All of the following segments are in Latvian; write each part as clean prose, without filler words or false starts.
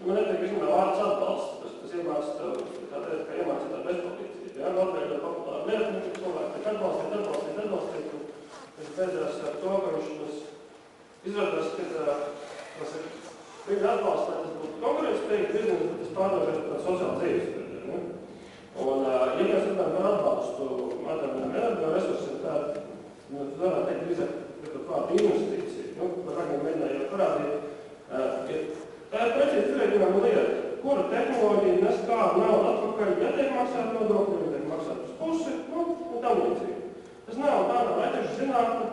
Man netiek vismā vārds atbalsts, tas iemācas tev, kā teikt, ka iemācas tādu bezpalīdzību. Ja? Latvijā ir populāra lieta, ka cilvēki tiek atbalstīt. Tas beidzās ar to, ka viņš tas izrādās, ka tas ir viņa atbalsts, lai tas būtu konkurētspējīgi biznesi, bet tas pārdāvies par sociālu dzīvesveidu. Ja? Un, ja mēs runājam par atbalstu materiāliem energoresursiem, tad varētu teikt drīzāk kādu investīciju. Par agiem mēģināju parādīt. Tā ir precīzi izreikināma lieta, kura tehnoloģija nes kādu naudu atpakaļ, ja tiek maksāt nodokļi, ja tiek maksāt uz pusi, un tam līdzīgi. Tas nav tādā latviešu zinātne,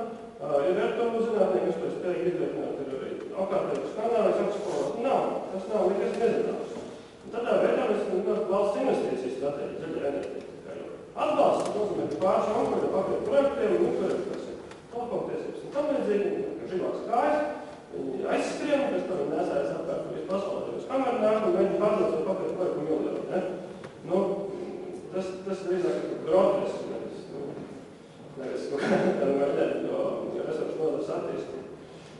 ir vērtumu zinātnieki, kas to spēj izreikināt, ir arī apkārtējos kanālais augstskolas. Tas nav nekas nezināms. Un tādā veidā mēs valsts investīcijas stratēģi zaļā enerģētikā. Atbalsts nozīmē, ka pāris onkuļu papildu projektiem un kas ir telefontiesības un tam līdzīgi, ka žilās kājas, viņi aizskrien, pēc tam viņi nesājas apkārt visu pasaulē uz kameru nāk un viņi pārdod savu papildu projektu miljonu. Tas drīzāk ir groteski, nevis resursu nodaļas attīstību.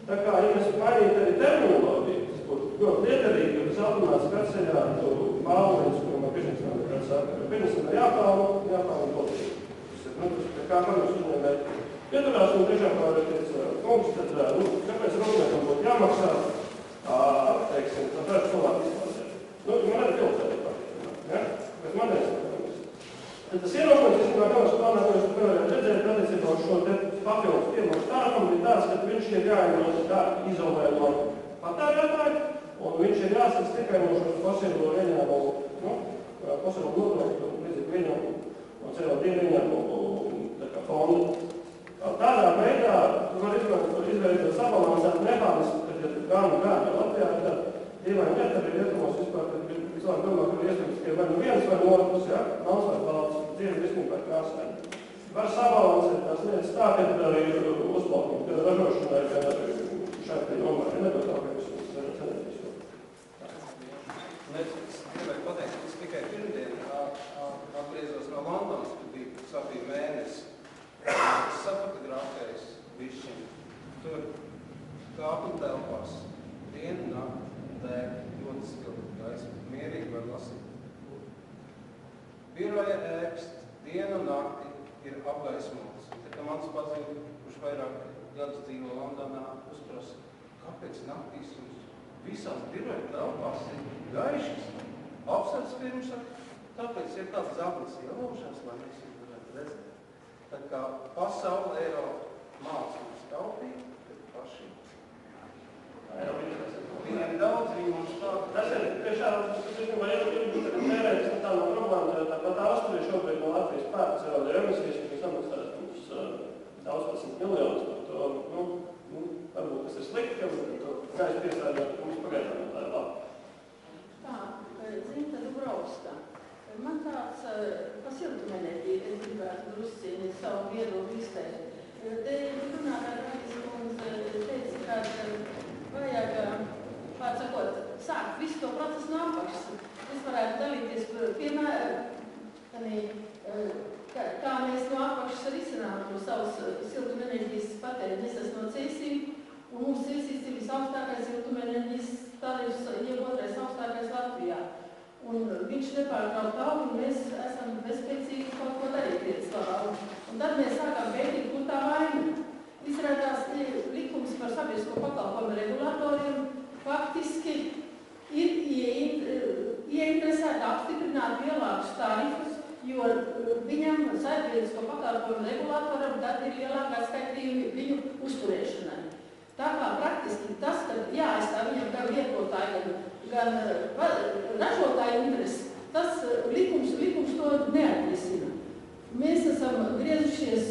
Tā kā, ja mēs mainītu arī terminoloģiju, tas būtu ļoti liederīgi, jo tas automātiski atceļātu pārlienis, ko man pirms tam nekāds saka. Pirms tam ir jāpālina politika. Tas kā paņems uzņēmēji pieturās un tiešām pārēties kungs, tad, kāpēc rūpniekam būtu jāmaksā, teiksim, tad cilvēku izpildēt. Man arī filtrēt pārēties, ja? Bet man neizpildēt. Tas ierobežojums, es galvenais plānā, ko jūs varētu redzēt, attiecībā uz šo papildus piemaksu tārifam, ir tāds, ka viņš ir jāizolē no patērētāju, un viņš ir jāsaka tikai no šo fosilo ieņēmumu, fosilo nodokļu, līdzīgi ieņēmumu, no CO2 ieņēmumu fondu. Tādā veidā var izveidot sabalansētu mehānismu, kad ja gānu Latvijā, tad dīvaini lieta arī Lietuvos vispār, kad cilvēki domā, ka ir iespējams tikai vai no vienas vai no otras, ja? Nav vai balts, dzīve vispār krāsaini. Var sabalansēt tās lietas tā, ka arī uzplaukumi, kad ražošanai, kad arī šai te jomā ir nebūtu tā, ka jūs cenēties. Es gribēju pateikt, ka es tikai pirmdien atgriezos no Londonas, kad bija mēnesi. Es safotografējos bišķiņ. Tur kāpuma telpās dienu nakti dēļ ļoti skilti gaismu. Mierīgi var lasīt. Biroja ēkst dienu nakti ir apgaismotas. Tad mans pazīme, kurš vairāk gadus dzīvo Londonā, uzprasa, kāpēc naktīs jums visās biroja telpās ir gaišas? Apsats pirms, tāpēc ir tāds zāblis ielaušās, lai mēs jūs varētu redzēt. Tā kā pasaule Eiropa māca mums taupīt, bet paši. Viņiem daudz, viņi mums tādu. Tas ir tiešām, vai mērējas tā no problēma, tāpat Austrija šobrīd no Latvijas pērk CO2 emisijas, kas samaksās mums 12 miljonus par to. Varbūt tas ir slikti, jo to gaisa piesādāt mums pagaidām no tā ir labi. Tā, Zinta Dubrovska. Man tāds pa siltumenerģiju, es gribētu drusciņi savu viedokli izteikt. Te runātāja Raitas kundze teica, ka vajag, pārsakot, sākt visu to procesu no apakšas. Es varētu dalīties, piemēram, kā mēs no apakšas risinātu savus siltumenerģijas patēriņus. Es esmu no Cēsīm, un mums Cēsīs ir visaugstākais siltumenerģijas tarifs, jeb otrais augstākais Latvijā. Un viņš nepārtraukt aug, un mēs esam bezspēcīgi kaut ko darīt lietas tā. Un tad mēs sākām pētīt, kur tā vaina. Izrādās likums par sabiedrisko pakalpojumu regulatoriem faktiski ir ieinteresēti apstiprināt lielākus tarifus, jo viņam sabiedrisko pakalpojumu regulatoram tad ir lielākā skaitījumi viņu uzturēšanai. Tā kā praktiski tas, ka jāaizstāv viņam gan lietotāji, gan ražotāju interesi, tas likums to neatrisina. Mēs esam griezušies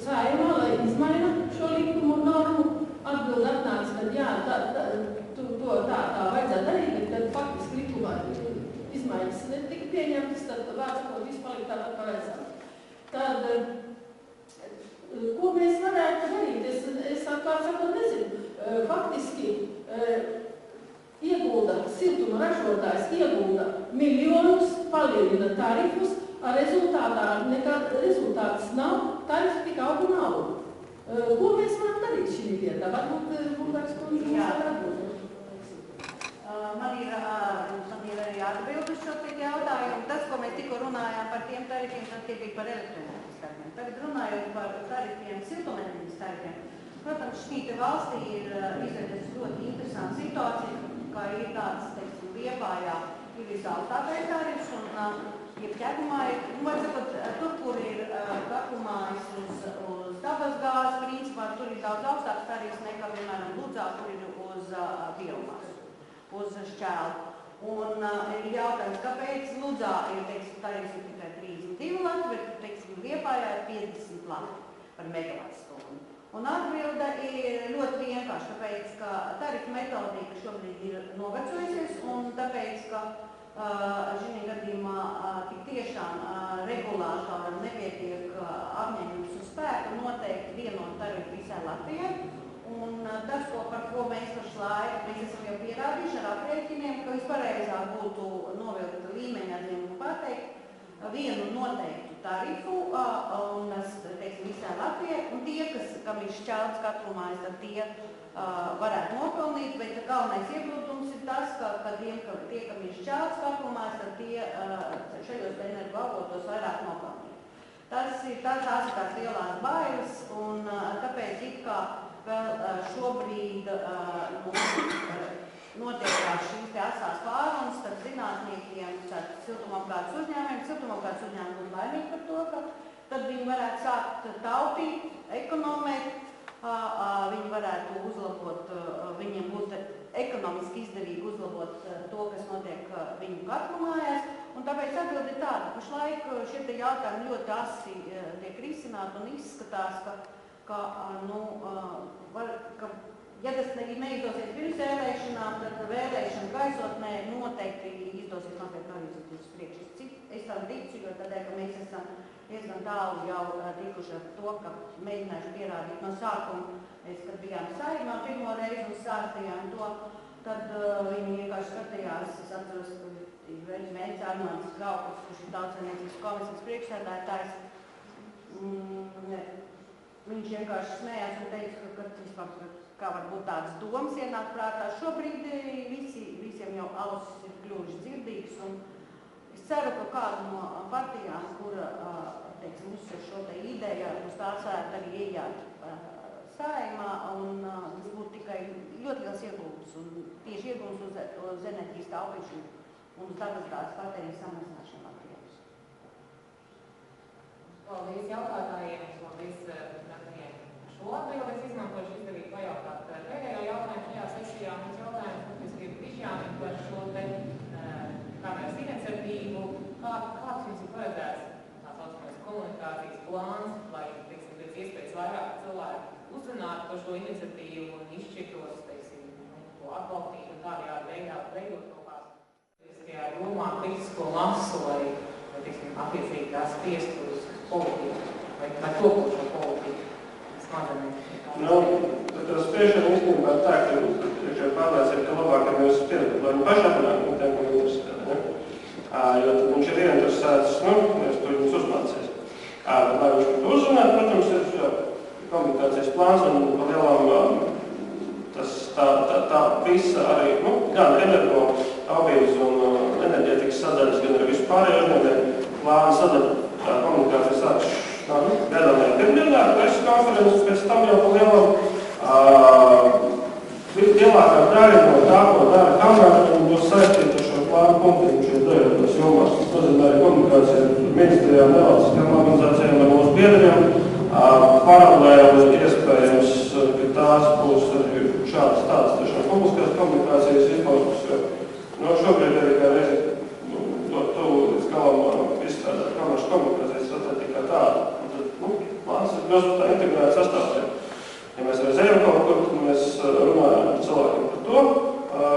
Saeimā, lai izmaina šo likumu normu. Atbildi atnāca, ka jā, tā vajadzētu darīt, bet tad faktiski likumā izmaiņas netika pieņemtas, tad vārdsakot viss palika tāpat kā vajadzētu. Tad, ko mēs varētu darīt? Es vārdsakot nezinu. Faktiski siltuma ražotājs iegulda miljonus, palielina tarifus, ar rezultāts nav, tarifs tik augu nav. Ko mēs varam darīt šī vietā? Varbūt Bulgārs kundze mums var atbildēt. Man ir arī atbild uz šo jautājumu. Tas, ko mēs tikko runājām par tiem tarifiem, tas tie bija par elektroenerģijas tarifiem. Tagad runājot par tarifiem, siltumenerģijas tarifiem, protams, šī valstī ir izveidojusies ļoti interesanta situācija, kā ir tāds, teiksim, Liepājā ir visaugstākais tarifs, un Ķegumā ir, var sakot, tur, kur ir Ķegumājas uz dabas gāzes, principā tur ir daudz augstāks tarifs nekā, piemēram, Ludzā, kur ir uz biomasu, uz šķēlu. Un ir jautājums, kāpēc Ludzā ir, teiksim, tarifs ir tikai 32 lati, bet, teiksim, Liepājā ir 50 lati par megavatstundu. Un atbilde ir ļoti vienkārši, tāpēc, ka tarifu metodika šobrīd ir novecojusies, un tāpēc, ka šī gadījumā tik tiešām regulātoram nepietiek apņēmības uz spēku noteikti vienot tarifu visai Latvijai. Un tas, par ko mēs pašlaik, mēs esam jau pierādījuši ar aprēķiniem, ka vispareizāk būtu novilkt līmeņa atzīmu un pateikt vienu noteiktu tarifu, un teiksim, visai Latvijai, un tie, kam ir šķelts katru mājas, tad tie varētu nopelnīt, bet galvenais iebildums ir tas, ka tie, kam ir šķelts katru mājas, tad tie šajos energoavotos vairāk nopelnīt. Tās ir tās lielās bailes, un tāpēc it kā vēl šobrīd notiekās šīs asās pārunas starp zinātniekiem, starp siltumapgādes uzņēmumiem. Siltumapgādes uzņēmumi būtu laimīgi par to, ka tad viņi varētu sākt taupīt, ekonomēt, viņi varētu uzlabot, viņiem būtu ekonomiski izdevīgi uzlabot to, kas notiek viņu katru mājās. Un tāpēc atbildi ir tāda, pašlaik šie jautājumi ļoti asi tiek risināti un izskatās, ja tas neizdosies pirms vēlēšanām, tad vēlēšanu gaisotnē noteikti izdosies noteikti novirzīt uz priekšu. Es tam ticu, jo tādēļ, ka mēs esam diezgan tālu jau tikuši ar to, ka mēģinājuši pierādīt no sākuma, kad bijām Saeimā pirmo reizi un stāstījām to, tad viņi vienkārši skatījās, es atceros, ka Mēģis Armāns Kraukas, kurš ir Tautssaimniecības komisijas priekšsēdētājs, viņš vienkārši smējās un teica, ka vispār kā var būt tādas domas ienāk prātā. Šobrīd visiem jau ausis ir kļuvušas dzirdīgas, un es ceru, ka kādu no partijām, kura, teiksim, uzsver šo te ideju, uz tās varētu arī iejāt Saeimā, un tas būtu tikai ļoti liels ieguldījums, un tieši ieguldījums uz enerģijas taupīšanu un uz dabasgāzes patēriņa samazināšanu Latvijā. Paldies jautājotājiem, paldies Natanijai. Šo atbildi es izmantošu izdevīgi pajautāt. Pēdējo jautājumu šajā sesijā mums jautājums faktiski ir Krišjānim par šo te kameras iniciatīvu. Kāds jums ir paredzēts tā saucamais komunikācijas plāns, lai, teiksim, pēc iespējas vairāk cilvēku uzrunātu par šo iniciatīvu un izšķirtos, teiksim, to atbalstīt un tādējādi veidot kaut kādā jomā kritisko masu, lai, teiksim, attiecīgi tās spiest uz politiku vai topot šo politiku. Tā spiešana īstenībā ir tā, ka priekšējā pārliecība, ka labāk, ka mēs pieredzam, lai viņi pašā panāk no tiem, ko viņi interesē. Jo tad viņš ir ieinteresēts, mēs to viņus uzmācīs. Lai viņš to uzrunāt, protams, ir komunikācijas plāns un pa lielām tā visa arī, gan energo taupības un enerģētikas sadaļas, gan arī vispārējo uzņēmēju plāna sadaļa komunikācijas sāks gadamajā pirmdienā, preses konferences, pēc tam jau pa lielām lielākā daļa no tā, ko dara kamera, un būs saistīta ar šo plānu punktiem šeit dažādās jomās. Tas nozīmē arī komunikācija ar ministrijām, nevalstiskām organizācijām, ar mūsu biedriem. Paralēli iespējams, ka tās būs arī šādas tādas tiešām publiskās komunikācijas izpausmes, jo šobrīd arī kā reizi ļoti tuvu līdz galam izstrādāt kameras komunikācijas strateģiju kā tādu. Plāns ir ļoti tā integrēta sastāvdaļa. Ja mēs reiz ejam kaut kur, tad mēs runājam ar cilvēkiem par to,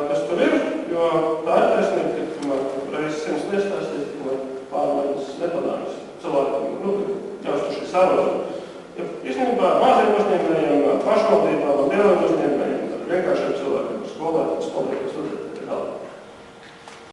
kas tur ir, jo tā ir taisnība, ka reiz 100 nestāstīs, ka pārmaiņas nepanāks cilvēkiem, jāuztur šī saruna. Ja īstenībā maziem uzņēmējiem, pašvaldībām un lieliem uzņēmējiem, vienkāršiem cilvēkiem, skolētiem, studentiem,